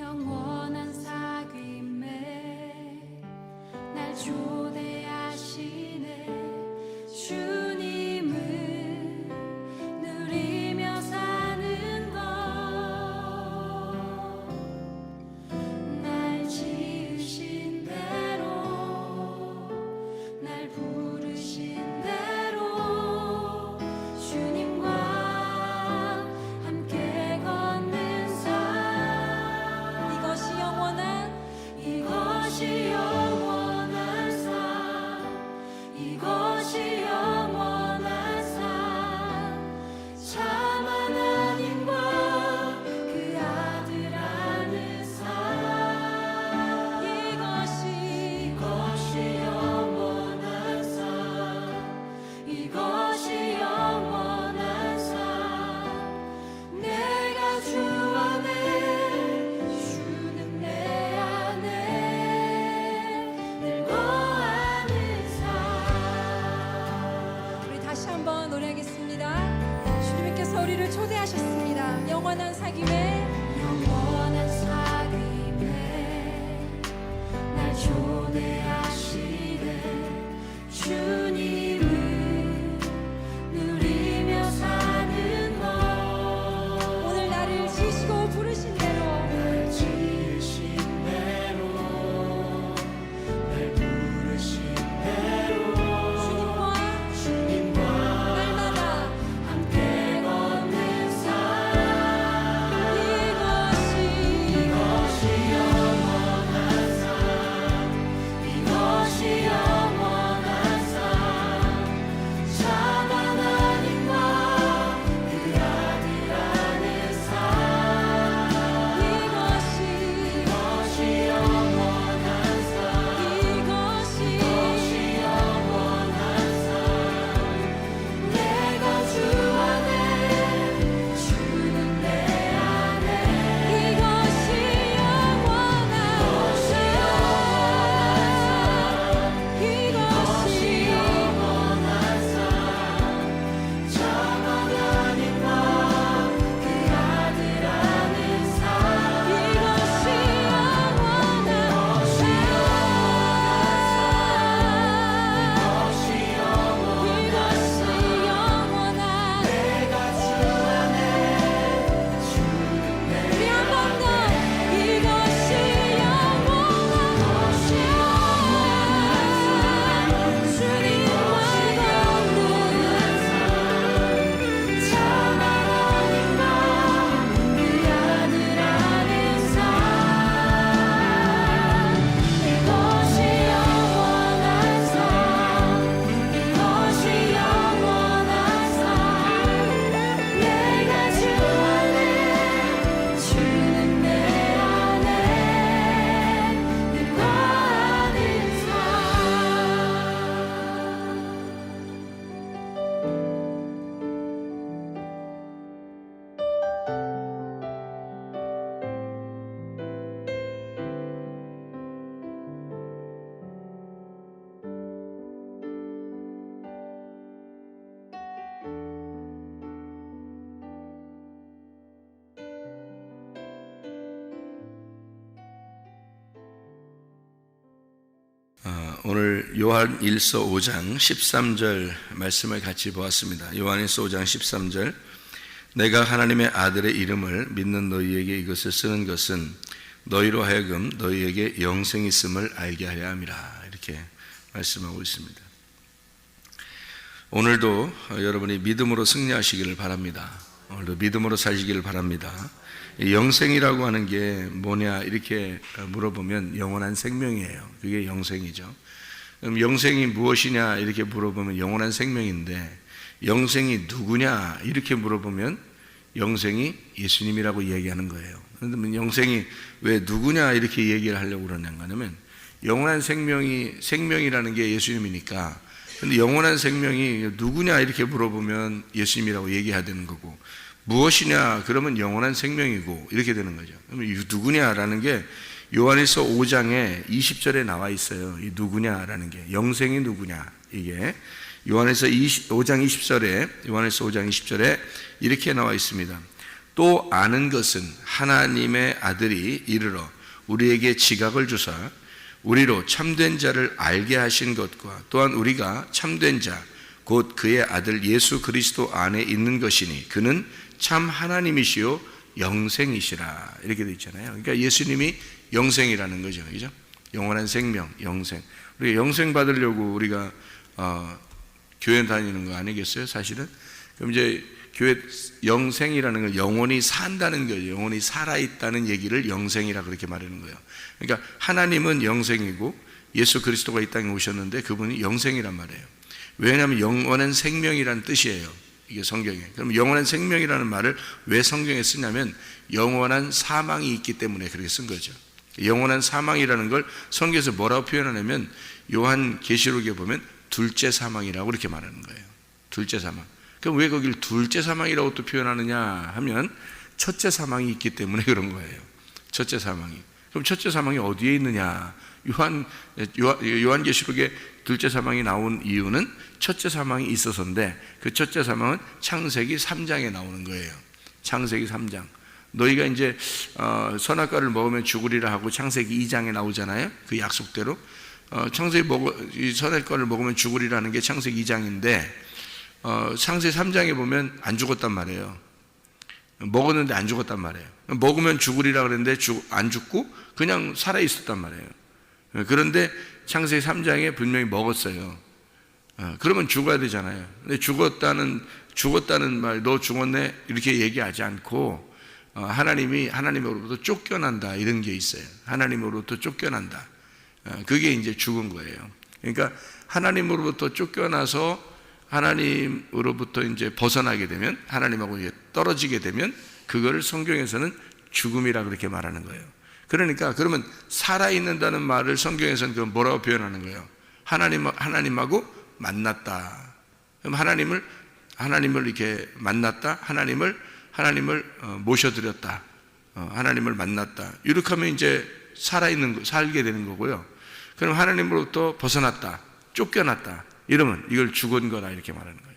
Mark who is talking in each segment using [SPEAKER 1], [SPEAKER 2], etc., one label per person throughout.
[SPEAKER 1] 영원한 사귐에 날 초대하시네. 주님을 누리며 사는 것, 날 지으신 대로, 날 부르신 대로 주님과 함께 걷는 삶. 이것이 영원한 삶, 이것이 영원한 삶. 참 하나님과 그 아들 아는 삶. 이것이 영원한 삶, 이것이 영원한 삶. 내가 주 안에, 주는 내 안에 늘 거하는 삶. 우리 다시 한번 노래하겠습니다. 주님께서 우리를 초대하셨습니다. 영원한 사귐에 날 초대하시네. 주님을 누리며 사는 것, 오늘 나를 지으시고 부르신 대로, 날 지으신 대로, 날 부르신 대로 주님과 날마다 함께 걷는 삶. 이것이 영원한 삶, 이것이 영원한 삶. 참 하나님과 그 아들 아는 삶. 이것이 영원한 삶, 이것이 영원한 삶. 내가 주 안에, 주는 내 안에 이것이 영원한 삶, 이것이 영원한 삶. 참 하나님과 그 아들 아는 삶. 이것이 영원한 삶, 이것이 영원한 내가 주 안에, 주는 내 우리 한 번 더 이것이 영원한 삶, 주님과 걷는 삶. 참 하나님과 그 아들 아는 삶. 이것이 영원한 삶, 이것이 영원한 삶. 내가 주 안에, 주는 내 안에 늘 거하는 삶.
[SPEAKER 2] 오늘 요한 1서 5장 13절 말씀을 같이 보았습니다. 요한 1서 5장 13절, 내가 하나님의 아들의 이름을 믿는 너희에게 이것을 쓰는 것은 너희로 하여금 너희에게 영생이 있음을 알게 하려 함이라. 이렇게 말씀하고 있습니다. 오늘도 여러분이 믿음으로 승리하시기를 바랍니다. 오늘도 믿음으로 사시기를 바랍니다. 영생이라고 하는 게 뭐냐 이렇게 물어보면 영원한 생명이에요. 그게 영생이죠. 그럼 영생이 무엇이냐 이렇게 물어보면 영원한 생명인데, 영생이 누구냐 이렇게 물어보면 영생이 예수님이라고 이야기하는 거예요. 그런데 영생이 왜 누구냐 이렇게 얘기를 하려고 그러는가 하면, 영원한 생명이라는 게 예수님이니까, 근데 영원한 생명이 누구냐 이렇게 물어보면 예수님이라고 얘기해야 되는 거고, 무엇이냐 그러면 영원한 생명이고 이렇게 되는 거죠. 그러면 누구냐라는 게 요한일서 5장에 20절에 나와 있어요. 이 누구냐라는 게, 영생이 누구냐, 이게 요한일서 5장 20절에 이렇게 나와 있습니다. 또 아는 것은 하나님의 아들이 이르러 우리에게 지각을 주사 우리로 참된 자를 알게 하신 것과 또한 우리가 참된 자 곧 그의 아들 예수 그리스도 안에 있는 것이니 그는 참 하나님이시요 영생이시라. 이렇게 되어 있잖아요. 그러니까 예수님이 영생이라는 거죠. 그죠? 영원한 생명, 영생. 우리가 영생 받으려고 우리가 교회 다니는 거 아니겠어요? 사실은. 그럼 이제 교회 영생이라는 건 영원히 산다는 거죠. 영원히 살아있다는 얘기를 영생이라 그렇게 말하는 거예요. 그러니까 하나님은 영생이고 예수 그리스도가 이 땅에 오셨는데 그분이 영생이란 말이에요. 왜냐하면 영원한 생명이라는 뜻이에요. 이게 성경에. 그럼 영원한 생명이라는 말을 왜 성경에 쓰냐면 영원한 사망이 있기 때문에 그렇게 쓴 거죠. 영원한 사망이라는 걸 성경에서 뭐라고 표현하냐면 요한 계시록에 보면 둘째 사망이라고 그렇게 말하는 거예요. 둘째 사망. 그럼 왜 거기를 둘째 사망이라고 또 표현하느냐 하면 첫째 사망이 있기 때문에 그런 거예요. 첫째 사망이. 그럼 첫째 사망이 어디에 있느냐? 요한계시록에 둘째 사망이 나온 이유는 첫째 사망이 있어서인데 그 첫째 사망은 창세기 3장에 나오는 거예요. 창세기 3장. 너희가 이제 선악과를 먹으면 죽으리라 하고 창세기 2장에 나오잖아요. 그 약속대로 이 선악과를 먹으면 죽으리라는 게 창세기 2장인데 창세기 3장에 보면 안 죽었단 말이에요. 먹었는데 안 죽었단 말이에요. 먹으면 죽으리라 그랬는데 안 죽고 그냥 살아 있었단 말이에요. 그런데 창세기 3장에 분명히 먹었어요. 그러면 죽어야 되잖아요. 근데 죽었다는 말, 너 죽었네 이렇게 얘기하지 않고 하나님으로부터 쫓겨난다 이런 게 있어요. 하나님으로부터 쫓겨난다. 그게 이제 죽은 거예요. 그러니까 하나님으로부터 쫓겨나서 하나님으로부터 이제 벗어나게 되면 하나님하고 이제 떨어지게 되면 그거를 성경에서는 죽음이라 그렇게 말하는 거예요. 그러니까 그러면 살아있는다는 말을 성경에서는 그럼 뭐라고 표현하는 거예요? 하나님하고 만났다. 그럼 하나님을 이렇게 만났다. 하나님을 모셔드렸다. 하나님을 만났다. 이렇게 하면 이제 살게 되는 거고요. 그럼 하나님으로부터 벗어났다. 쫓겨났다. 이러면 이걸 죽은 거다 이렇게 말하는 거예요.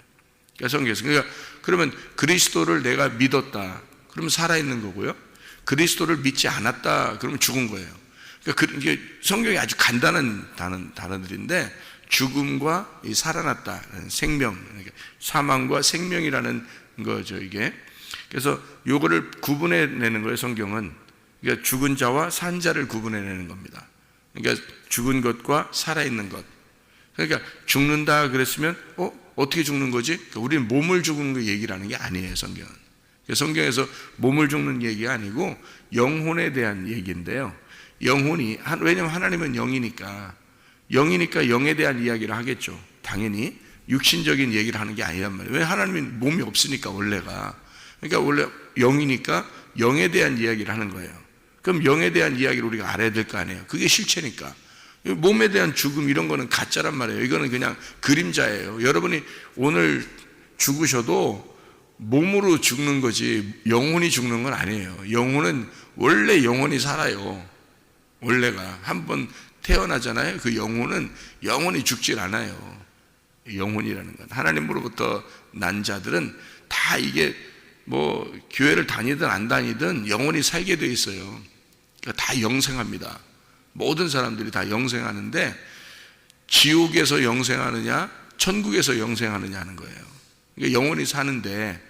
[SPEAKER 2] 그러니까 성경에서. 그러면 그리스도를 내가 믿었다. 그러면 살아있는 거고요. 그리스도를 믿지 않았다. 그러면 죽은 거예요. 그러니까 이게 성경이 아주 간단한 단어들인데 죽음과 이 살아났다. 생명. 그러니까 사망과 생명이라는 거죠, 이게. 그래서 요거를 구분해내는 거예요, 성경은. 그러니까 죽은 자와 산 자를 구분해내는 겁니다. 그러니까 죽은 것과 살아있는 것. 그러니까 죽는다 그랬으면 어떻게 죽는 거지? 그러니까 우리는 몸을 죽는 거 얘기를 하는 게 아니에요, 성경은. 성경에서 몸을 죽는 얘기가 아니고 영혼에 대한 얘기인데요. 영혼이, 왜냐하면 하나님은 영이니까 영에 대한 이야기를 하겠죠. 당연히 육신적인 얘기를 하는 게 아니란 말이에요. 왜? 하나님은 몸이 없으니까 원래가. 그러니까 원래 영이니까 영에 대한 이야기를 하는 거예요. 그럼 영에 대한 이야기를 우리가 알아야 될 거 아니에요. 그게 실체니까. 몸에 대한 죽음 이런 거는 가짜란 말이에요. 이거는 그냥 그림자예요. 여러분이 오늘 죽으셔도 몸으로 죽는 거지 영혼이 죽는 건 아니에요. 영혼은 원래 영혼이 살아요. 원래가 한번 태어나잖아요. 그 영혼은 영혼이 죽질 않아요. 영혼이라는 건 하나님으로부터 난 자들은 다 이게 뭐 교회를 다니든 안 다니든 영혼이 살게 돼 있어요. 그러니까 다 영생합니다. 모든 사람들이 다 영생하는데 지옥에서 영생하느냐 천국에서 영생하느냐 하는 거예요. 그러니까 영혼이 사는데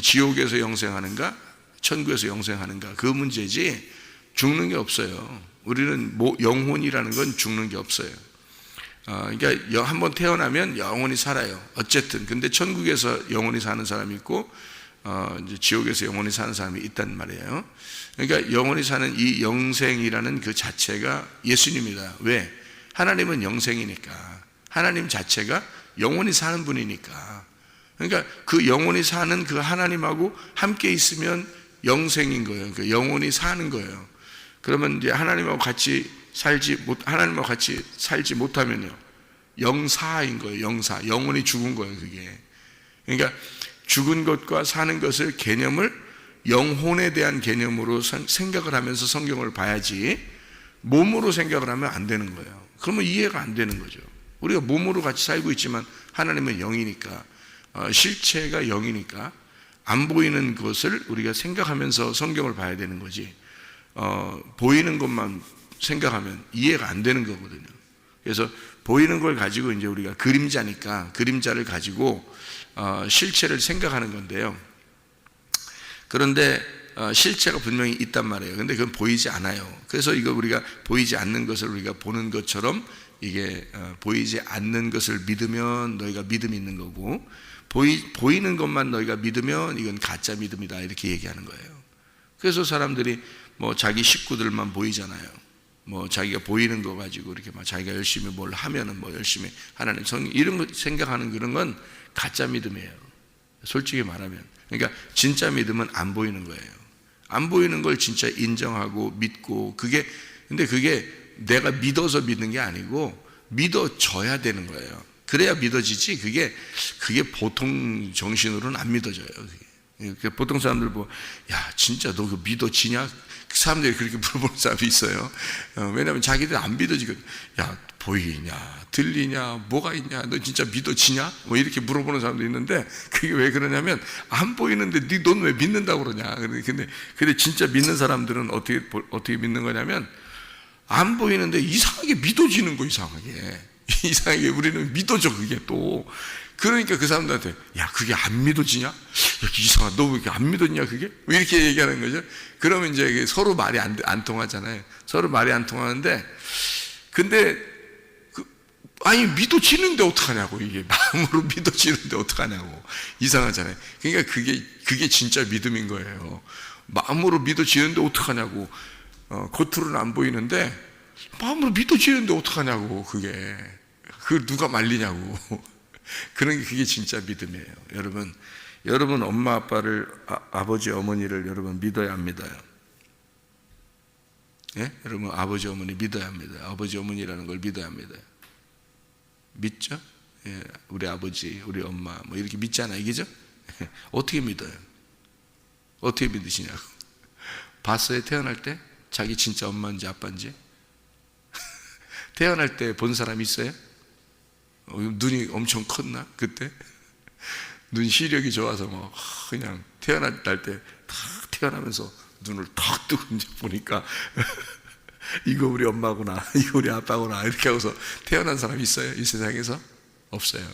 [SPEAKER 2] 지옥에서 영생하는가 천국에서 영생하는가 그 문제지 죽는 게 없어요. 우리는 영혼이라는 건 죽는 게 없어요. 그러니까 한번 태어나면 영혼이 살아요. 어쨌든 근데 천국에서 영혼이 사는 사람이 있고 이제 지옥에서 영혼이 사는 사람이 있단 말이에요. 그러니까 영혼이 사는 이 영생이라는 그 자체가 예수님이다. 왜? 하나님은 영생이니까. 하나님 자체가 영혼이 사는 분이니까. 그러니까 그 영혼이 사는 그 하나님하고 함께 있으면 영생인 거예요. 그 영혼이 사는 거예요. 그러면 이제 하나님하고 같이 살지 못하면요. 영사인 거예요. 영사. 영혼이 죽은 거예요. 그게. 그러니까 죽은 것과 사는 것을 개념을 영혼에 대한 개념으로 생각을 하면서 성경을 봐야지 몸으로 생각을 하면 안 되는 거예요. 그러면 이해가 안 되는 거죠. 우리가 몸으로 같이 살고 있지만 하나님은 영이니까 실체가 영이니까 안 보이는 것을 우리가 생각하면서 성경을 봐야 되는 거지, 보이는 것만 생각하면 이해가 안 되는 거거든요. 그래서 보이는 걸 가지고 이제 우리가 그림자니까 그림자를 가지고 실체를 생각하는 건데요. 그런데 실체가 분명히 있단 말이에요. 근데 그건 보이지 않아요. 그래서 이거 우리가 보이지 않는 것을 우리가 보는 것처럼, 이게 보이지 않는 것을 믿으면 너희가 믿음이 있는 거고, 보이는 것만 너희가 믿으면 이건 가짜 믿음이다, 이렇게 얘기하는 거예요. 그래서 사람들이 뭐 자기 식구들만 보이잖아요. 뭐 자기가 보이는 거 가지고 이렇게 막 자기가 열심히 뭘 하면은 뭐 열심히 하나님 성 이런 거 생각하는 그런 건 가짜 믿음이에요. 솔직히 말하면. 그러니까 진짜 믿음은 안 보이는 거예요. 안 보이는 걸 진짜 인정하고 믿고, 근데 그게 내가 믿어서 믿는 게 아니고 믿어져야 되는 거예요. 그래야 믿어지지, 그게 보통 정신으로는 안 믿어져요. 그게. 보통 사람들 야, 진짜 너 그거 믿어지냐? 사람들이 그렇게 물어보는 사람이 있어요. 왜냐하면 자기들 안 믿어지거든. 야, 보이냐, 들리냐, 뭐가 있냐, 너 진짜 믿어지냐? 뭐 이렇게 물어보는 사람도 있는데, 그게 왜 그러냐면, 안 보이는데 넌 왜 믿는다고 그러냐? 근데 진짜 믿는 사람들은 어떻게 믿는 거냐면, 안 보이는데 이상하게 믿어지는 거, 이상하게 우리는 믿어져, 그게 또. 그러니까 그 사람들한테, 야, 그게 안 믿어지냐? 이렇게 이상하다. 너 왜 이렇게 안 믿었냐, 그게? 왜 이렇게 얘기하는 거죠? 그러면 이제 서로 말이 안 통하잖아요. 서로 말이 안 통하는데, 근데, 아니, 믿어지는데 어떡하냐고, 이게. 마음으로 믿어지는데 어떡하냐고. 이상하잖아요. 그러니까 그게 진짜 믿음인 거예요. 마음으로 믿어지는데 어떡하냐고. 겉으로는 안 보이는데, 마음으로 믿어지는데 어떡하냐고, 그게. 그걸 누가 말리냐고. 그런 게 그게 진짜 믿음이에요. 여러분 엄마 아빠를, 아버지 어머니를 여러분 믿어야 합니다. 예? 여러분 아버지 어머니 믿어야 합니다. 아버지 어머니라는 걸 믿어야 합니다. 믿죠? 예, 우리 아버지, 우리 엄마 뭐 이렇게 믿잖아요, 그죠? 어떻게 믿어요? 어떻게 믿으시냐고. 봤어요? 태어날 때? 자기 진짜 엄마인지 아빠인지? 태어날 때 본 사람 있어요? 눈이 엄청 컸나? 그때? 눈 시력이 좋아서 뭐 그냥 태어날 때 탁 태어나면서 눈을 탁 뜨고 이제 보니까 이거 우리 엄마구나, 이거 우리 아빠구나, 이렇게 하고서 태어난 사람이 있어요? 이 세상에서? 없어요.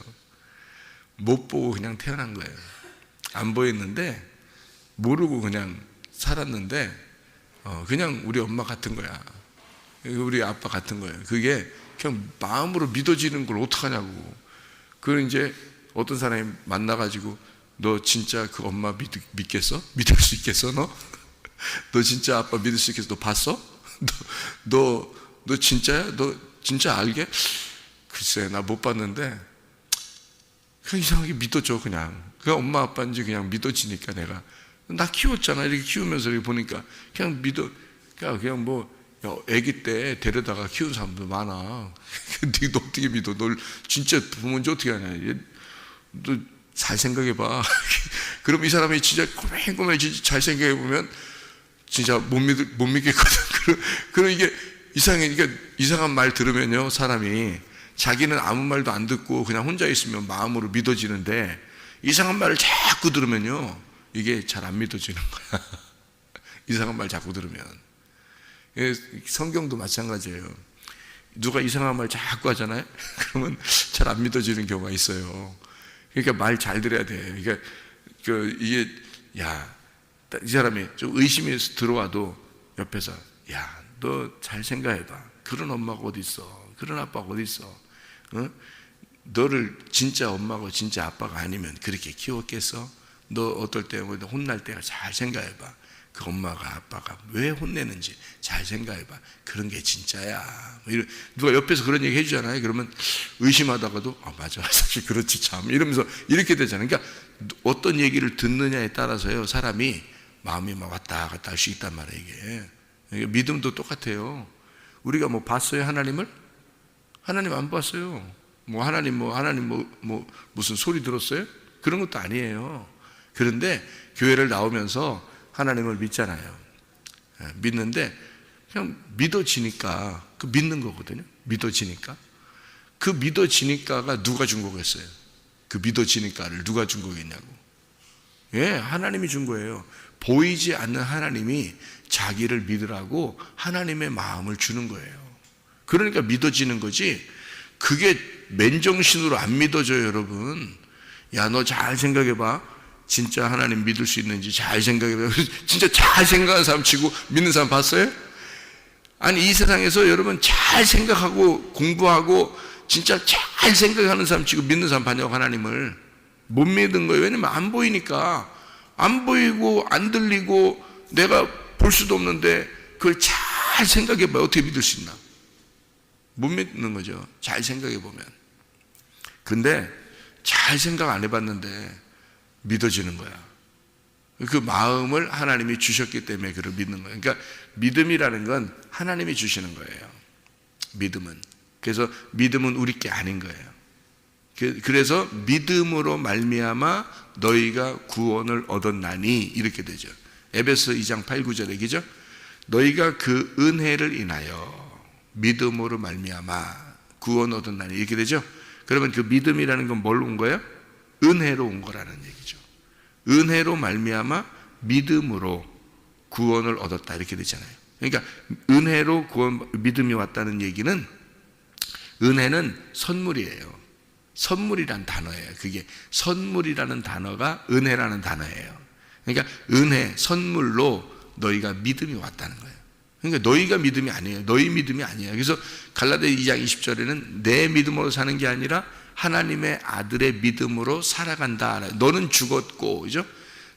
[SPEAKER 2] 못 보고 그냥 태어난 거예요. 안 보였는데 모르고 그냥 살았는데 그냥 우리 엄마 같은 거야. 우리 아빠 같은 거예요. 그게 그냥 마음으로 믿어지는 걸 어떡하냐고. 그걸 이제 어떤 사람이 만나가지고, 너 진짜 그 엄마 믿겠어? 믿을 수 있겠어, 너? 너 진짜 아빠 믿을 수 있겠어? 너 봤어? 너 진짜야? 너 진짜 알게? 글쎄, 나 못 봤는데, 그냥 이상하게 믿어져, 그냥. 그냥 엄마 아빠인지 그냥 믿어지니까 내가. 나 키웠잖아. 이렇게 키우면서 이렇게 보니까 그냥 그냥 뭐, 아기 때 데려다가 키운 사람도 많아. 근데 너 어떻게 믿어? 널 진짜 부모인지 어떻게 하냐? 너 잘 생각해봐. 그럼 이 사람이 진짜 꼬맹꼬맹 잘 생각해보면 진짜 못 믿겠거든. 그럼 이게 이상한 말 들으면요, 사람이 자기는 아무 말도 안 듣고 그냥 혼자 있으면 마음으로 믿어지는데, 이상한 말을 자꾸 들으면요, 이게 잘 안 믿어지는 거야. 이상한 말 자꾸 들으면. 성경도 마찬가지예요. 누가 이상한 말 자꾸 하잖아요? 그러면 잘 안 믿어지는 경우가 있어요. 그러니까 말 잘 들어야 돼. 그러니까 이게, 이 사람이 좀 의심이 들어와도 옆에서, 야, 너 잘 생각해봐. 그런 엄마가 어디 있어? 그런 아빠가 어디 있어? 너를 진짜 엄마고 진짜 아빠가 아니면 그렇게 키웠겠어? 너 어떨 때 혼날 때가 잘 생각해봐. 그 엄마가 아빠가 왜 혼내는지 잘 생각해봐. 그런 게 진짜야. 누가 옆에서 그런 얘기 해주잖아요. 그러면 의심하다가도 맞아, 사실 그렇지 참, 이러면서 이렇게 되잖아요. 그러니까 어떤 얘기를 듣느냐에 따라서요, 사람이 마음이 막 왔다 갔다 할 수 있단 말이에요. 이게 믿음도 똑같아요. 우리가 뭐 봤어요, 하나님을? 하나님 안 봤어요. 하나님 무슨 소리 들었어요? 그런 것도 아니에요. 그런데 교회를 나오면서 하나님을 믿잖아요. 믿는데 그냥 믿어지니까, 그 믿는 거거든요. 믿어지니까. 그 믿어지니까가 누가 준 거겠어요? 그 믿어지니까를 누가 준 거겠냐고. 예, 하나님이 준 거예요. 보이지 않는 하나님이 자기를 믿으라고 하나님의 마음을 주는 거예요. 그러니까 믿어지는 거지, 그게 맨정신으로 안 믿어져요, 여러분. 야, 너 잘 생각해봐. 진짜 하나님 믿을 수 있는지 잘 생각해봐. 진짜 잘 생각하는 사람 치고 믿는 사람 봤어요? 아니, 이 세상에서 여러분 잘 생각하고 공부하고 진짜 잘 생각하는 사람 치고 믿는 사람 봤냐고. 하나님을 못 믿는 거예요. 왜냐면 안 보이니까. 안 보이고 안 들리고 내가 볼 수도 없는데 그걸 잘 생각해봐. 어떻게 믿을 수 있나? 못 믿는 거죠, 잘 생각해 보면. 근데 잘 생각 안 해봤는데 믿어지는 거야. 그 마음을 하나님이 주셨기 때문에 그를 믿는 거예요. 그러니까 믿음이라는 건 하나님이 주시는 거예요, 믿음은. 그래서 믿음은 우리 게 아닌 거예요. 그래서 믿음으로 말미암아 너희가 구원을 얻었나니 이렇게 되죠. 에베소 2장 8, 9절에 기죠. 너희가 그 은혜를 인하여 믿음으로 말미암아 구원 얻었나니 이렇게 되죠. 그러면 그 믿음이라는 건 뭘로 온 거예요? 은혜로 온 거라는 얘기죠. 은혜로 말미암아 믿음으로 구원을 얻었다 이렇게 되잖아요. 그러니까 은혜로 믿음이 왔다는 얘기는, 은혜는 선물이에요. 선물이란 단어예요. 그게 선물이라는 단어가 은혜라는 단어예요. 그러니까 은혜, 선물로 너희가 믿음이 왔다는 거예요. 그러니까 너희가 믿음이 아니에요. 너희 믿음이 아니에요. 그래서 갈라디아 2장 20절에는 내 믿음으로 사는 게 아니라 하나님의 아들의 믿음으로 살아간다. 너는 죽었고, 그죠?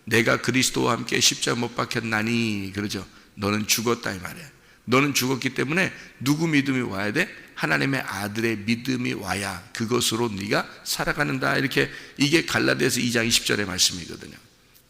[SPEAKER 2] 내가 그리스도와 함께 십자가 못 박혔나니, 그러죠? 너는 죽었다 이 말이에요. 너는 죽었기 때문에 누구 믿음이 와야 돼? 하나님의 아들의 믿음이 와야 그것으로 네가 살아가는다. 이렇게, 이게 갈라디아서 2장 20절의 말씀이거든요.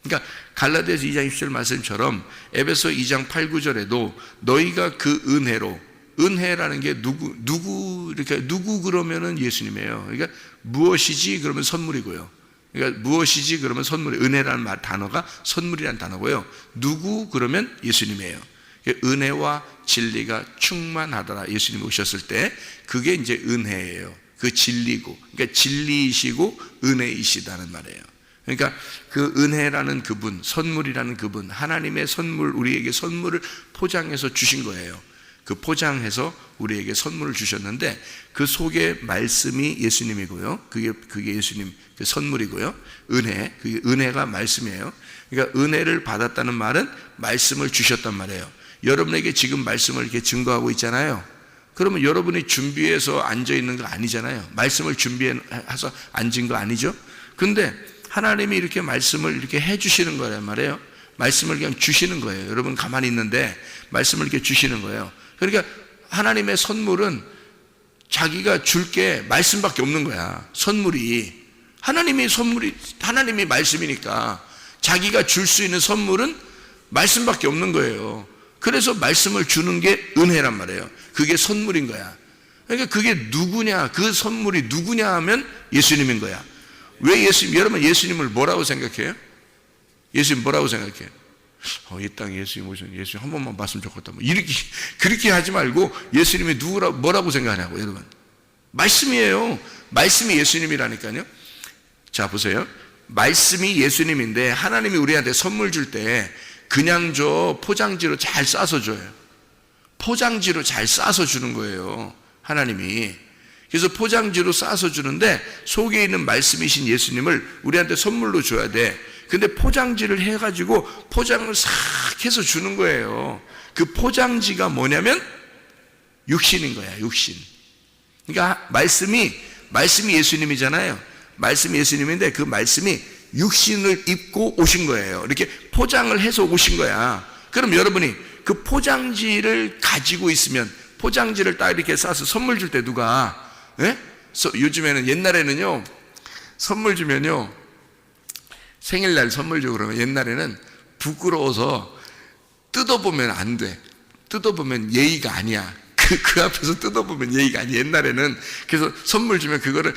[SPEAKER 2] 그러니까 갈라디아서 2장 20절 말씀처럼 에베소 2장 8, 9절에도 너희가 그 은혜로, 은혜라는 게 누구 그러면은 예수님이에요. 그러니까 무엇이지 그러면 선물이고요. 그러니까 무엇이지 그러면 선물이, 은혜라는 단어가 선물이라는 단어고요. 누구 그러면 예수님이에요. 은혜와 진리가 충만하더라. 예수님이 오셨을 때 그게 이제 은혜예요. 그 진리고, 그러니까 진리이시고 은혜이시다는 말이에요. 그러니까 그 은혜라는 그분, 선물이라는 그분, 하나님의 선물, 우리에게 선물을 포장해서 주신 거예요. 그 포장해서 우리에게 선물을 주셨는데 그 속에 말씀이 예수님이고요. 그게 예수님 그 선물이고요. 은혜, 그게 은혜가 말씀이에요. 그러니까 은혜를 받았다는 말은 말씀을 주셨단 말이에요. 여러분에게 지금 말씀을 이렇게 증거하고 있잖아요. 그러면 여러분이 준비해서 앉아 있는 거 아니잖아요. 말씀을 준비해서 앉은 거 아니죠. 근데 하나님이 이렇게 말씀을 이렇게 해주시는 거란 말이에요. 말씀을 그냥 주시는 거예요. 여러분 가만히 있는데 말씀을 이렇게 주시는 거예요. 그러니까 하나님의 선물은 자기가 줄 게 말씀밖에 없는 거야. 선물이, 하나님이 말씀이니까 자기가 줄 수 있는 선물은 말씀밖에 없는 거예요. 그래서 말씀을 주는 게 은혜란 말이에요. 그게 선물인 거야. 그러니까 그게 누구냐, 그 선물이 누구냐 하면 예수님인 거야. 왜 여러분 예수님을 뭐라고 생각해요? 예수님 뭐라고 생각해요? 이 땅에 예수님 오신, 예수님 한 번만 봤으면 좋겠다. 뭐 이렇게, 그렇게 하지 말고 예수님이 뭐라고 생각하냐고, 여러분. 말씀이에요. 말씀이 예수님이라니까요. 자, 보세요. 말씀이 예수님인데 하나님이 우리한테 선물 줄 때 그냥 포장지로 잘 싸서 줘요. 포장지로 잘 싸서 주는 거예요, 하나님이. 그래서 포장지로 싸서 주는데 속에 있는 말씀이신 예수님을 우리한테 선물로 줘야 돼. 근데 포장지를 해가지고 포장을 싹 해서 주는 거예요. 그 포장지가 뭐냐면 육신인 거야, 육신. 그러니까 말씀이 예수님이잖아요. 말씀이 예수님인데 그 말씀이 육신을 입고 오신 거예요. 이렇게 포장을 해서 오신 거야. 그럼 여러분이 그 포장지를 가지고 있으면, 포장지를 딱 이렇게 싸서 선물 줄 때 누가, 예? 요즘에는, 옛날에는요, 선물 주면요, 생일날 선물 주고 그러면 옛날에는 부끄러워서 뜯어보면 안 돼. 뜯어보면 예의가 아니야. 그 앞에서 뜯어보면 예의가 아니야, 옛날에는. 그래서 선물 주면 그거를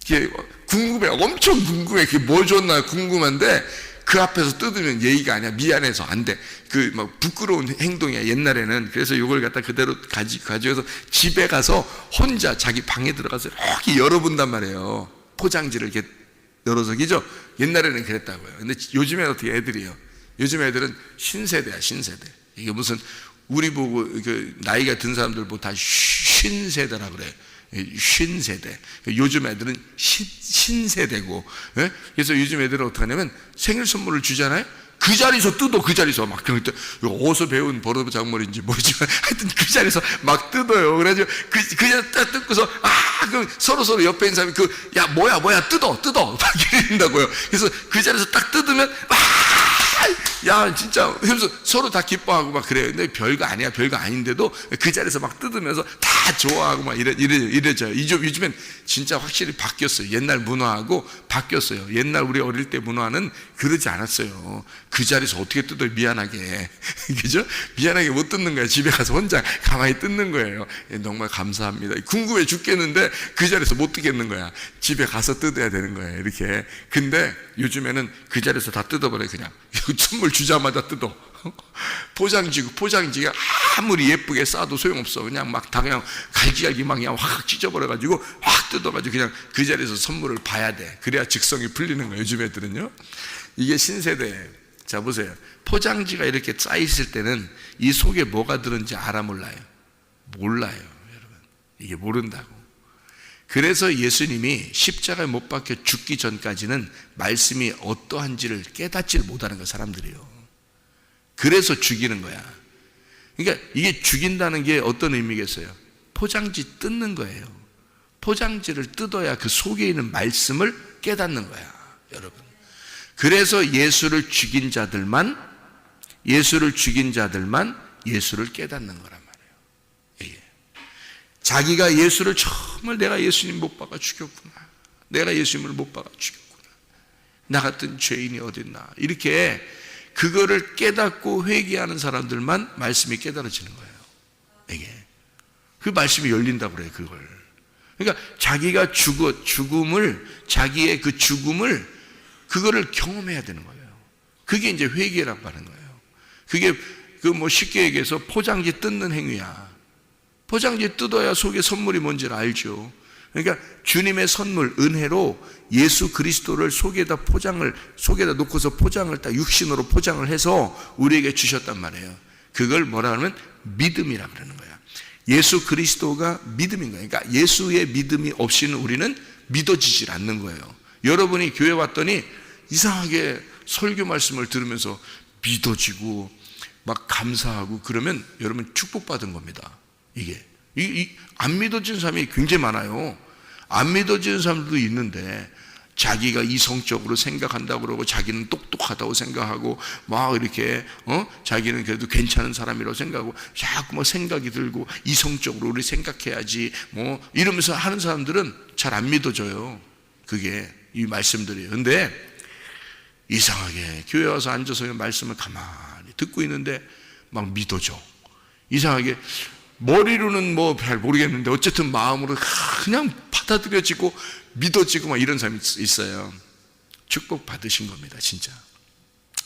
[SPEAKER 2] 이렇게 궁금해. 엄청 궁금해. 그게 뭐 줬나 궁금한데 그 앞에서 뜯으면 예의가 아니야. 미안해서 안 돼. 막 부끄러운 행동이야, 옛날에는. 그래서 이걸 갖다 그대로 가져서 집에 가서 혼자 자기 방에 들어가서 이렇게 열어본단 말이에요. 포장지를 이렇게 열어서, 그죠? 옛날에는 그랬다고요. 근데 요즘에 어떻게 애들이요? 요즘 애들은 신세대야, 신세대. 이게 무슨, 우리 보고, 나이가 든 사람들 보고 다 신세대라 그래. 신세대. 요즘 애들은 신세대고. 예? 그래서 요즘 애들은 어떻게 하냐면 생일 선물을 주잖아요? 그 자리에서 뜯어, 그 자리에서 막, 어디서 배운 버르장머리인지 모르지만 하여튼 그 자리에서 막 뜯어요. 그래가지고 그냥 딱 뜯고서, 그럼 서로 옆에 있는 사람이 야, 뭐야, 뜯어. 막 이런다고요. 그래서 그 자리에서 딱 뜯으면, 야, 진짜, 그래서 서로 다 기뻐하고 막 그래요. 근데 별거 아니야, 별거 아닌데도 그 자리에서 막 뜯으면서 다 좋아하고 막 이래져요. 요즘엔 진짜 확실히 바뀌었어요. 옛날 문화하고 바뀌었어요. 옛날 우리 어릴 때 문화는 그러지 않았어요. 그 자리에서 어떻게 뜯어요, 미안하게. 그죠? 미안하게 못 뜯는 거예요. 집에 가서 혼자 가만히 뜯는 거예요. 정말 감사합니다. 궁금해 죽겠는데 그 자리에서 못 뜯겠는 거야. 집에 가서 뜯어야 되는 거예요. 이렇게. 근데 요즘에는 그 자리에서 다 뜯어버려요, 그냥. 선물 주자마자 뜯어. 포장지가 아무리 예쁘게 싸도 소용없어. 그냥 막 다 그냥 갈기갈기 막 그냥 확 찢어버려가지고 확 뜯어가지고 그냥 그 자리에서 선물을 봐야 돼. 그래야 직성이 풀리는 거예요, 요즘 애들은요. 이게 신세대예요. 자, 보세요. 포장지가 이렇게 쌓여있을 때는 이 속에 뭐가 들은지 알아 몰라요? 몰라요, 여러분. 이게 모른다고. 그래서 예수님이 십자가에 못 박혀 죽기 전까지는 말씀이 어떠한지를 깨닫지를 못하는 거예요, 사람들이요. 그래서 죽이는 거야. 그러니까 이게 죽인다는 게 어떤 의미겠어요? 포장지 뜯는 거예요. 포장지를 뜯어야 그 속에 있는 말씀을 깨닫는 거야, 여러분. 그래서 예수를 죽인 자들만 예수를 깨닫는 거란 말이에요. 예. 자기가 예수를 정말 내가 예수님 못 박아 죽였구나. 내가 예수님을 못 박아 죽였구나. 나 같은 죄인이 어딨나. 이렇게 그거를 깨닫고 회개하는 사람들만 말씀이 깨달아지는 거예요. 이게. 그 말씀이 열린다고 그래요, 그걸. 그러니까 자기가 자기의 그 죽음을 그거를 경험해야 되는 거예요. 그게 이제 회개라고 하는 거예요. 그게 쉽게 얘기해서 포장지 뜯는 행위야. 포장지 뜯어야 속에 선물이 뭔지를 알죠. 그러니까 주님의 선물, 은혜로 예수 그리스도를 속에다 놓고서 포장을 딱 육신으로 포장을 해서 우리에게 주셨단 말이에요. 그걸 뭐라 하면 믿음이라 그러는 거야. 예수 그리스도가 믿음인 거예요. 그러니까 예수의 믿음이 없이는 우리는 믿어지질 않는 거예요. 여러분이 교회 왔더니 이상하게 설교 말씀을 들으면서 믿어지고 막 감사하고 그러면 여러분 축복받은 겁니다. 이게 안 믿어지는 사람이 굉장히 많아요. 안 믿어지는 사람들도 있는데 자기가 이성적으로 생각한다고 그러고 자기는 똑똑하다고 생각하고 막 이렇게 자기는 그래도 괜찮은 사람이라고 생각하고 자꾸 뭐 생각이 들고 이성적으로 우리 생각해야지 뭐 이러면서 하는 사람들은 잘 안 믿어져요. 그게 이 말씀들이에요. 근데 이상하게 교회 와서 앉아서 말씀을 가만히 듣고 있는데 막 믿어져. 이상하게 머리로는 뭐 잘 모르겠는데 어쨌든 마음으로 그냥 받아들여지고 믿어지고 막 이런 사람이 있어요. 축복 받으신 겁니다, 진짜.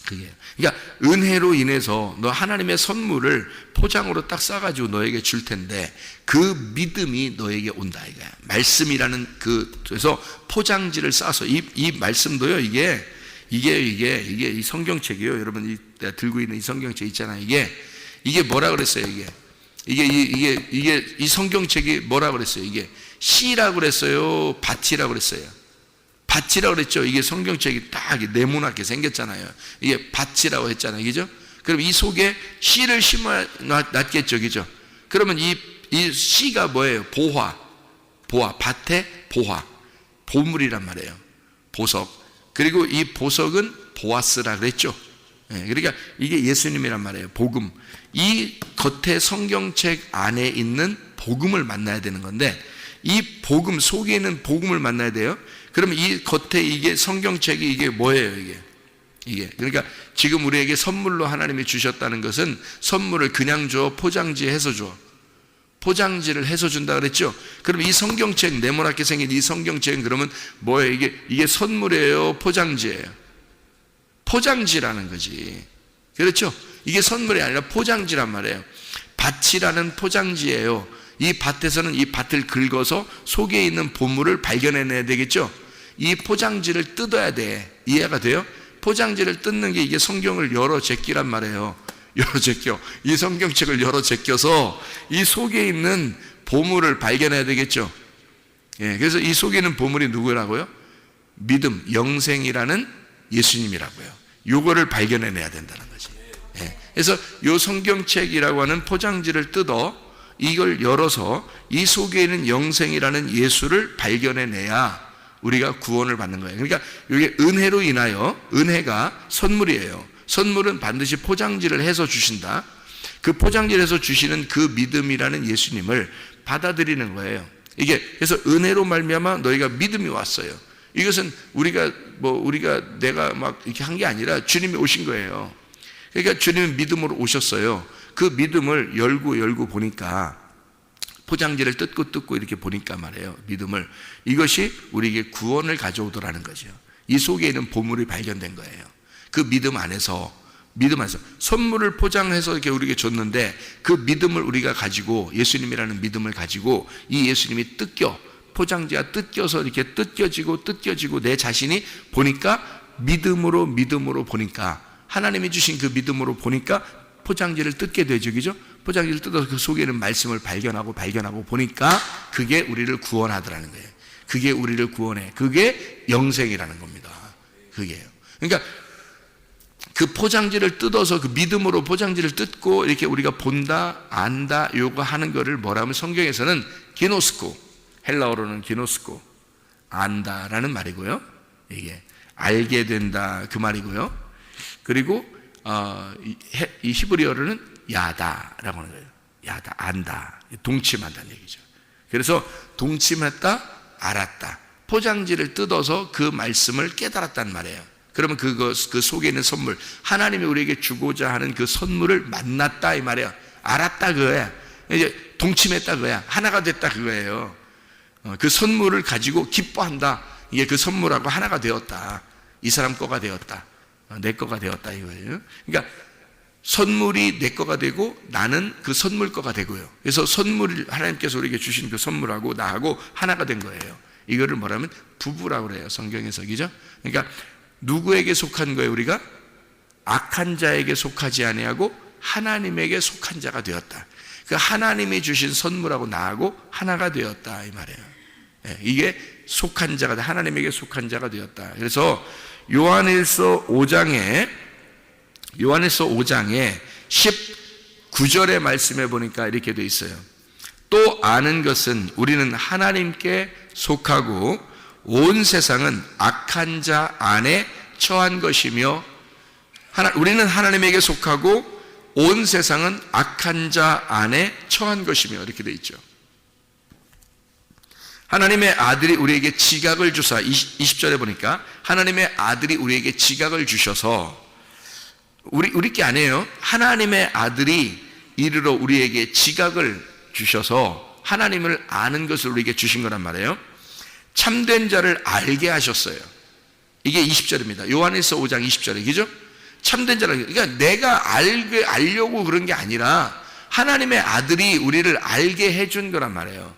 [SPEAKER 2] 그게. 그러니까 은혜로 인해서 너 하나님의 선물을 포장으로 딱 싸가지고 너에게 줄 텐데 그 믿음이 너에게 온다 이거야. 말씀이라는 그래서 포장지를 싸서 이 말씀도요. 이게 이 성경책이요. 여러분 내가 들고 있는 이 성경책 있잖아요. 이게 뭐라 그랬어요? 이게 이 성경책이 뭐라 그랬어요? 이게 시라고 그랬어요? 밭이라고 그랬어요? 밭이라고 그랬죠? 이게 성경책이 딱 네모나게 생겼잖아요. 이게 밭이라고 했잖아요. 그죠? 그럼 이 속에 씨를 심어 놨겠죠. 그죠? 그러면 이 씨가 뭐예요? 보화, 밭의 보화, 보물이란 말이에요. 보석. 그리고 이 보석은 보아스라 그랬죠. 그러니까 이게 예수님이란 말이에요. 복음. 이 겉에 성경책 안에 있는 복음을 만나야 되는 건데 이 복음 속에 있는 복음을 만나야 돼요. 그러면 이 겉에 이게 성경책이 이게 뭐예요? 이게 그러니까 지금 우리에게 선물로 하나님이 주셨다는 것은 선물을 그냥 줘, 포장지해서 줘. 포장지를 해서 준다 그랬죠. 그럼 이 성경책 네모나게 생긴 이 성경책은 그러면 뭐예요? 이게 선물이에요, 포장지예요? 포장지라는 거지. 그렇죠? 이게 선물이 아니라 포장지란 말이에요. 밭이라는 포장지예요. 이 밭에서는 이 밭을 긁어서 속에 있는 보물을 발견해내야 되겠죠. 이 포장지를 뜯어야 돼. 이해가 돼요? 포장지를 뜯는 게 이게 성경을 열어 제끼란 말이에요. 열어 제껴. 이 성경책을 열어 제껴서 이 속에 있는 보물을 발견해야 되겠죠. 예, 그래서 이 속에 있는 보물이 누구라고요? 믿음, 영생이라는 예수님이라고요. 요거를 발견해내야 된다는 거지. 예, 그래서 요 성경책이라고 하는 포장지를 뜯어 이걸 열어서 이 속에 있는 영생이라는 예수를 발견해내야 우리가 구원을 받는 거예요. 그러니까 이게 은혜로 인하여, 은혜가 선물이에요. 선물은 반드시 포장지를 해서 주신다. 그 포장지를 해서 주시는 그 믿음이라는 예수님을 받아들이는 거예요. 이게 그래서 은혜로 말미암아 너희가 믿음이 왔어요. 이것은 우리가 내가 막 이렇게 한 게 아니라 주님이 오신 거예요. 그러니까 주님은 믿음으로 오셨어요. 그 믿음을 열고 보니까, 포장지를 뜯고 이렇게 보니까 말이에요. 믿음을, 이것이 우리에게 구원을 가져오더라는 거죠. 이 속에 있는 보물이 발견된 거예요. 그 믿음 안에서 선물을 포장해서 이렇게 우리에게 줬는데, 그 믿음을 우리가 가지고, 예수님이라는 믿음을 가지고 이 예수님이 포장지가 뜯겨서 이렇게 뜯겨지고 내 자신이 보니까, 믿음으로 보니까, 하나님이 주신 그 믿음으로 보니까 포장지를 뜯게 되죠. 그죠? 포장지를 뜯어서 그 속에 있는 말씀을 발견하고 보니까 그게 우리를 구원하더라는 거예요. 그게 우리를 구원해. 그게 영생이라는 겁니다. 그게요. 그러니까 그 포장지를 뜯어서, 그 믿음으로 포장지를 뜯고 이렇게 우리가 본다, 안다, 요거 하는 거를 뭐라면 성경에서는 기노스코, 헬라어로는 기노스코, 안다라는 말이고요. 이게 알게 된다 그 말이고요. 그리고 이 히브리어로는 야다라고 하는 거예요. 야다, 안다, 동침한다는 얘기죠. 그래서 동침했다, 알았다. 포장지를 뜯어서 그 말씀을 깨달았단 말이에요. 그러면 그 속에 있는 선물, 하나님이 우리에게 주고자 하는 그 선물을 만났다 이 말이에요. 알았다 그거야. 이제 동침했다 그거야. 하나가 됐다 그거예요. 그 선물을 가지고 기뻐한다. 이게 그 선물하고 하나가 되었다. 이 사람 거가 되었다. 내 거가 되었다 이거예요. 그러니까 선물이 내 거가 되고 나는 그 선물 거가 되고요. 그래서 선물을 하나님께서 우리에게 주신 그 선물하고 나하고 하나가 된 거예요. 이거를 뭐라면 부부라고 그래요. 성경에서. 그죠? 그러니까 누구에게 속한 거예요? 우리가 악한 자에게 속하지 아니하고 하나님에게 속한 자가 되었다. 그 하나님이 주신 선물하고 나하고 하나가 되었다 이 말이에요. 이게 속한 자가, 하나님에게 속한 자가 되었다. 그래서 요한일서 5장에 19절의 말씀에 보니까 이렇게 돼 있어요. 또 아는 것은 우리는 하나님께 속하고 온 세상은 악한 자 안에 처한 것이며, 우리는 하나님에게 속하고 온 세상은 악한 자 안에 처한 것이며, 이렇게 돼 있죠. 하나님의 아들이 우리에게 지각을 주사, 20절에 보니까 하나님의 아들이 우리에게 지각을 주셔서, 우리 게 아니에요. 하나님의 아들이 이르러 우리에게 지각을 주셔서 하나님을 아는 것을 우리에게 주신 거란 말이에요. 참된 자를 알게 하셨어요. 이게 20절입니다. 요한일서 5장 20절에, 그죠? 참된 자를, 그러니까 내가 알려고 그런 게 아니라 하나님의 아들이 우리를 알게 해준 거란 말이에요.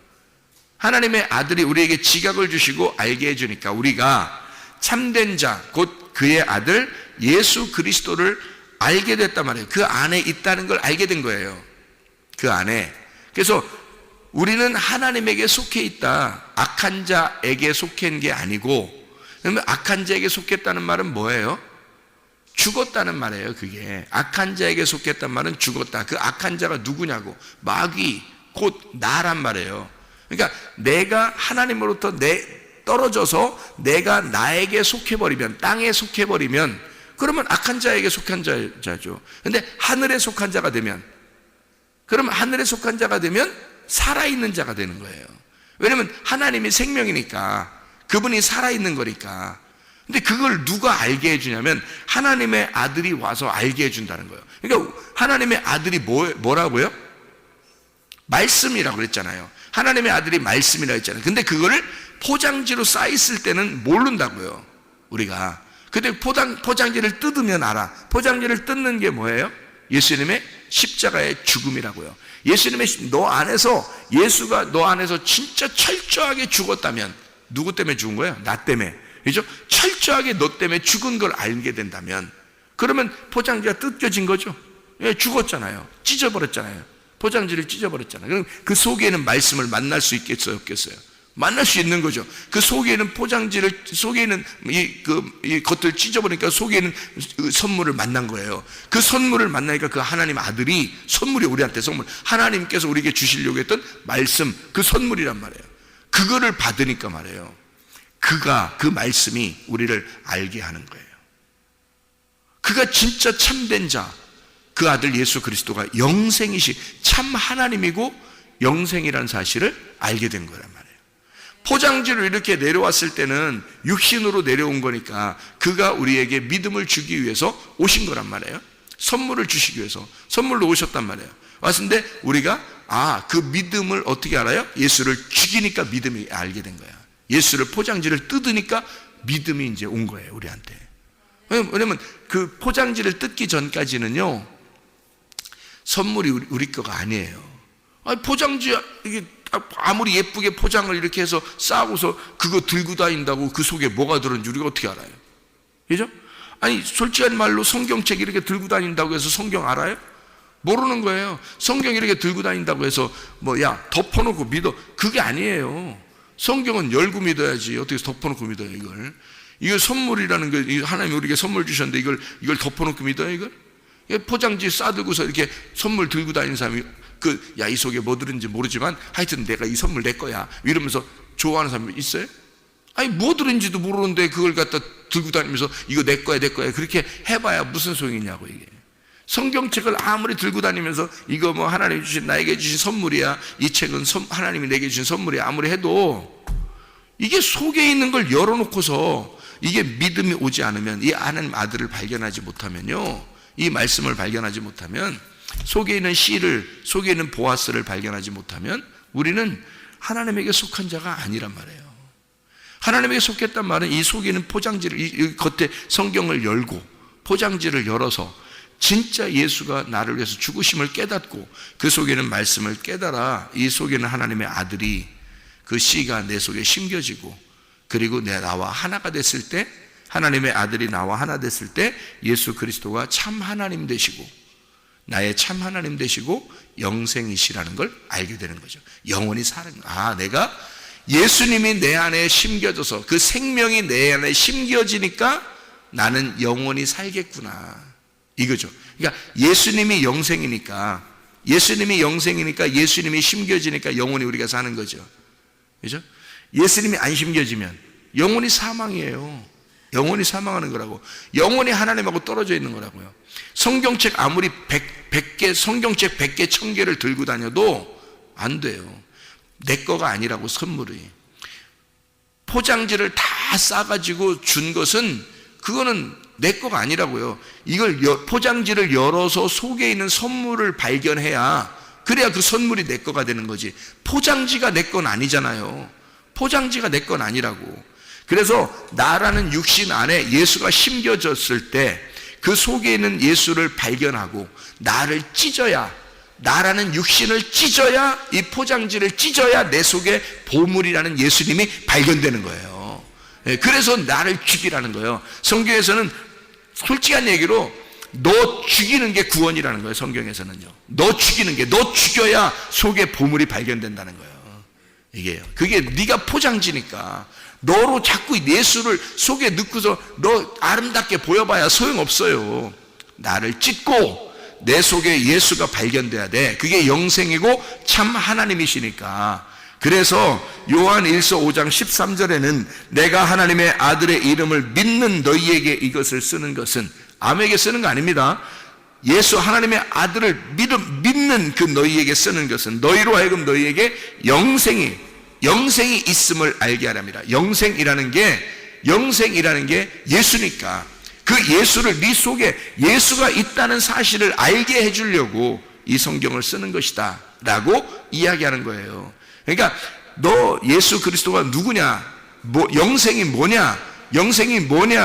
[SPEAKER 2] 하나님의 아들이 우리에게 지각을 주시고 알게 해주니까 우리가 참된 자, 곧 그의 아들 예수 그리스도를 알게 됐단 말이에요. 그 안에 있다는 걸 알게 된 거예요. 그 안에. 그래서 우리는 하나님에게 속해 있다. 악한 자에게 속한 게 아니고, 그러면 악한 자에게 속했다는 말은 뭐예요? 죽었다는 말이에요. 그게 악한 자에게 속했단 말은 죽었다. 그 악한 자가 누구냐고, 마귀, 곧 나란 말이에요. 그러니까 내가 하나님으로부터 떨어져서 내가 나에게 속해버리면, 땅에 속해버리면, 그러면 악한 자에게 속한 자죠. 근데 하늘에 속한 자가 되면, 그러면 하늘에 속한 자가 되면 살아있는 자가 되는 거예요. 왜냐면 하나님이 생명이니까, 그분이 살아있는 거니까. 근데 그걸 누가 알게 해주냐면 하나님의 아들이 와서 알게 해준다는 거예요. 그러니까 하나님의 아들이 뭐라고요? 말씀이라고 그랬잖아요. 하나님의 아들이 말씀이라고 했잖아요. 근데 그거를 포장지로 쌓였을 때는 모른다고요, 우리가. 근데 포장지를 뜯으면 알아. 포장지를 뜯는 게 뭐예요? 예수님의 십자가의 죽음이라고요. 예수님의 예수가 너 안에서 진짜 철저하게 죽었다면, 누구 때문에 죽은 거예요? 나 때문에. 그죠? 철저하게 너 때문에 죽은 걸 알게 된다면, 그러면 포장지가 뜯겨진 거죠. 예, 죽었잖아요. 찢어버렸잖아요. 포장지를 찢어버렸잖아요. 그럼 그 속에는 말씀을 만날 수 있겠어요, 없겠어요? 만날 수 있는 거죠. 그 속에는 포장지를, 속에는 이 겉을 찢어버리니까 속에는 선물을 만난 거예요. 그 선물을 만나니까 그 하나님 아들이, 선물이 우리한테 선물, 하나님께서 우리에게 주시려고 했던 말씀, 그 선물이란 말이에요. 그거를 받으니까 말이에요, 그 말씀이 우리를 알게 하는 거예요. 그가 진짜 참된 자, 그 아들 예수 그리스도가 참 하나님이고 영생이라는 사실을 알게 된 거란 말이에요. 포장지로 이렇게 내려왔을 때는 육신으로 내려온 거니까 그가 우리에게 믿음을 주기 위해서 오신 거란 말이에요. 선물을 주시기 위해서 선물로 오셨단 말이에요. 왔는데 우리가 그 믿음을 어떻게 알아요? 예수를 죽이니까 믿음이 알게 된 거야. 예수를 포장지를 뜯으니까 믿음이 이제 온 거예요, 우리한테. 왜냐면 그 포장지를 뜯기 전까지는요, 선물이 우리 거가 아니에요. 포장지, 이게 아무리 예쁘게 포장을 이렇게 해서 싸고서 그거 들고 다닌다고 그 속에 뭐가 들었는지 우리가 어떻게 알아요? 그죠? 아니, 솔직한 말로 성경책 이렇게 들고 다닌다고 해서 성경 알아요? 모르는 거예요. 성경 이렇게 들고 다닌다고 해서 덮어놓고 믿어, 그게 아니에요. 성경은 열고 믿어야지. 어떻게 덮어놓고 믿어요, 이걸? 이거 선물이라는 거, 하나님이 우리에게 선물 주셨는데 이걸 덮어놓고 믿어요, 이걸? 포장지 싸들고서 이렇게 선물 들고 다니는 사람이 이 속에 뭐 들은지 모르지만 하여튼 내가 이 선물 내 거야 이러면서 좋아하는 사람이 있어요? 아니, 뭐 들은지도 모르는데 그걸 갖다 들고 다니면서 이거 내 거야 그렇게 해봐야 무슨 소용이냐고. 이게 성경책을 아무리 들고 다니면서 이거 뭐 하나님이 주신, 나에게 주신 선물이야, 이 책은 하나님이 내게 주신 선물이야 아무리 해도 이게 속에 있는 걸 열어놓고서 이게 믿음이 오지 않으면, 이 하나님 아들을 발견하지 못하면요, 이 말씀을 발견하지 못하면, 속에 있는 씨를, 속에 있는 보아스를 발견하지 못하면 우리는 하나님에게 속한 자가 아니란 말이에요. 하나님에게 속했단 말은 이 속에 있는 포장지를, 이 겉에 성경을 열고 포장지를 열어서 진짜 예수가 나를 위해서 죽으심을 깨닫고 그 속에는 말씀을 깨달아 이 속에는 하나님의 아들이, 그 씨가 내 속에 심겨지고, 그리고 나와 하나가 됐을 때, 하나님의 아들이 나와 하나 됐을 때 예수 그리스도가 참 하나님 되시고 나의 참 하나님 되시고 영생이시라는 걸 알게 되는 거죠. 영원히 사는, 내가 예수님이 내 안에 심겨져서 그 생명이 내 안에 심겨지니까 나는 영원히 살겠구나, 이거죠. 그러니까 예수님이 영생이니까 예수님이 심겨지니까 영원히 우리가 사는 거죠. 그죠? 예수님이 안 심겨지면 영원히 사망이에요. 영원히 사망하는 거라고. 영원히 하나님하고 떨어져 있는 거라고요. 성경책 아무리 100개, 성경책 100개, 1000개를 들고 다녀도 안 돼요. 내 거가 아니라고. 선물이, 포장지를 다 싸가지고 준 것은, 그거는 내 거가 아니라고요. 이걸 포장지를 열어서 속에 있는 선물을 발견해야, 그래야 그 선물이 내 거가 되는 거지. 포장지가 내 건 아니잖아요. 포장지가 내 건 아니라고. 그래서 나라는 육신 안에 예수가 심겨졌을 때 그 속에 있는 예수를 발견하고 나를 찢어야, 나라는 육신을 찢어야, 이 포장지를 찢어야 내 속에 보물이라는 예수님이 발견되는 거예요. 그래서 나를 죽이라는 거예요. 성경에서는 솔직한 얘기로 너 죽이는 게 구원이라는 거예요. 성경에서는요, 너 죽이는 게, 너 죽여야 속에 보물이 발견된다는 거예요. 이게요. 그게 네가 포장지니까. 너로 자꾸 예수를 속에 넣고서 너 아름답게 보여봐야 소용없어요. 나를 찢고 내 속에 예수가 발견돼야 돼. 그게 영생이고 참 하나님이시니까. 그래서 요한 1서 5장 13절에는 내가 하나님의 아들의 이름을 믿는 너희에게 이것을 쓰는 것은, 아무에게 쓰는 거 아닙니다. 예수 하나님의 아들을 믿는 그 너희에게 쓰는 것은 너희로 하여금 너희에게 영생이 있음을 알게 하랍니다. 영생이라는 게 예수니까, 그 예수를, 네 속에 예수가 있다는 사실을 알게 해주려고 이 성경을 쓰는 것이다 라고 이야기하는 거예요. 그러니까 너 예수 그리스도가 누구냐, 영생이 뭐냐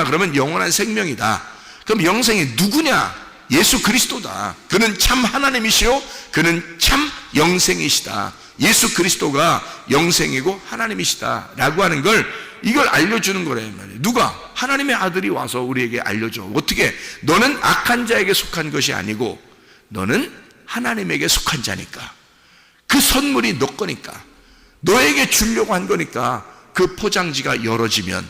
[SPEAKER 2] 그러면 영원한 생명이다. 그럼 영생이 누구냐? 예수 그리스도다. 그는 참 하나님이시요 그는 참 영생이시다. 예수 그리스도가 영생이고 하나님이시다 라고 하는 걸 이걸 알려주는 거래 말이에요. 누가? 하나님의 아들이 와서 우리에게 알려줘. 어떻게? 너는 악한 자에게 속한 것이 아니고 너는 하나님에게 속한 자니까. 그 선물이 너 거니까. 너에게 주려고 한 거니까 그 포장지가 열어지면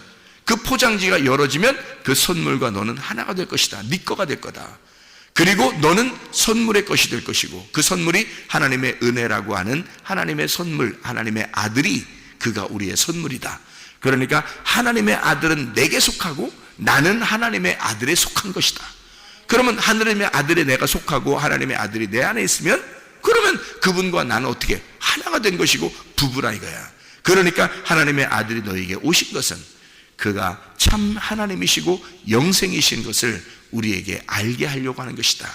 [SPEAKER 2] 그 선물과 너는 하나가 될 것이다. 네 거가 될 거다. 그리고 너는 선물의 것이 될 것이고 그 선물이 하나님의 은혜라고 하는 하나님의 선물, 하나님의 아들이 그가 우리의 선물이다. 그러니까 하나님의 아들은 내게 속하고 나는 하나님의 아들에 속한 것이다. 그러면 하나님의 아들에 내가 속하고 하나님의 아들이 내 안에 있으면 그러면 그분과 나는 어떻게 하나가 된 것이고 부부라 이거야. 그러니까 하나님의 아들이 너에게 오신 것은 그가 참 하나님이시고 영생이신 것을 우리에게 알게 하려고 하는 것이다.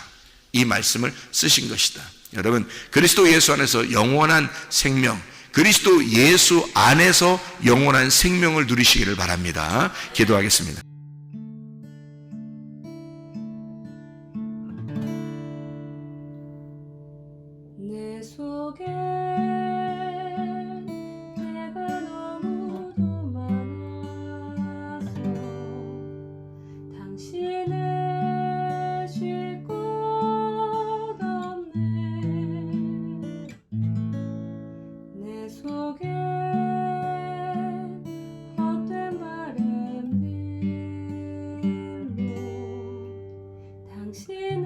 [SPEAKER 2] 이 말씀을 쓰신 것이다. 여러분, 그리스도 예수 안에서 영원한 생명, 그리스도 예수 안에서 영원한 생명을 누리시기를 바랍니다. 기도하겠습니다.
[SPEAKER 1] 내 속에 내가 너무도 많아서 당신을 쉴 곳 없네. 내 속에 헛된 바램들로 당신을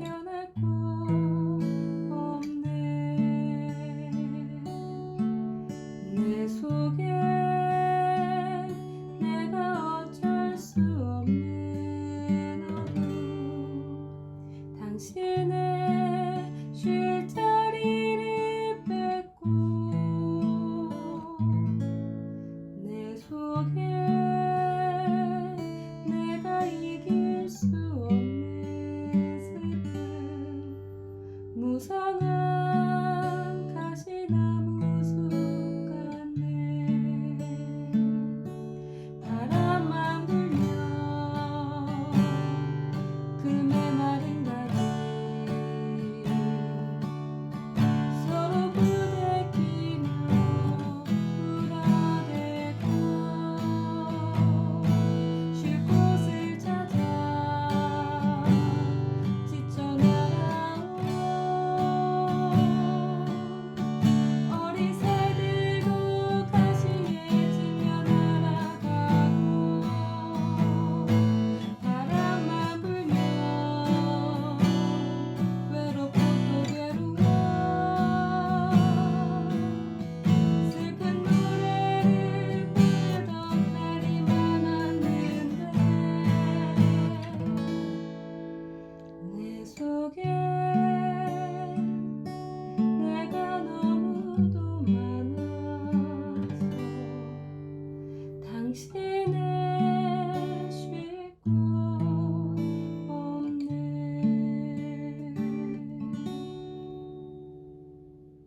[SPEAKER 1] 변할 곳 없네. 내 속에 내가 어쩔 수 없는 어둠 당신의 쉴 자리를 뺏고 내 속에 내가 이길 수 없는 슬픔 무성한